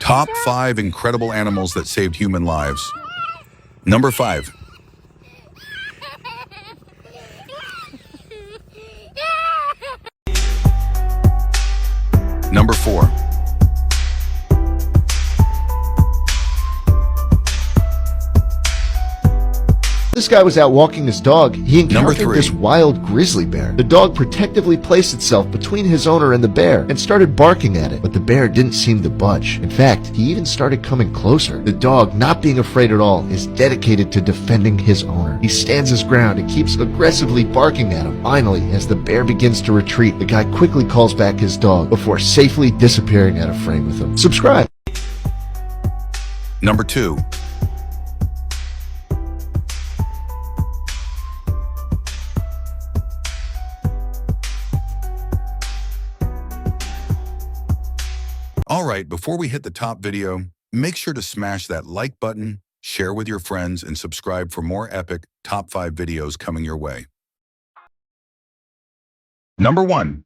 Top 5 incredible animals that saved human lives. Number 5. Number 4. This guy was out walking his dog. He Number encountered 3. this wild grizzly bear. The dog protectively placed itself between his owner and the bear and started barking at it, but the bear didn't seem to budge. In fact, he even started coming closer. The dog, not being afraid at all, is dedicated to defending his owner. He stands his ground and keeps aggressively barking at him. Finally, as the bear begins to retreat, the guy quickly calls back his dog before safely disappearing out of frame with him. Subscribe. Number 2. Alright, before we hit the top video, make sure to smash that like button, share with your friends, and subscribe for more epic top 5 videos coming your way. Number 1.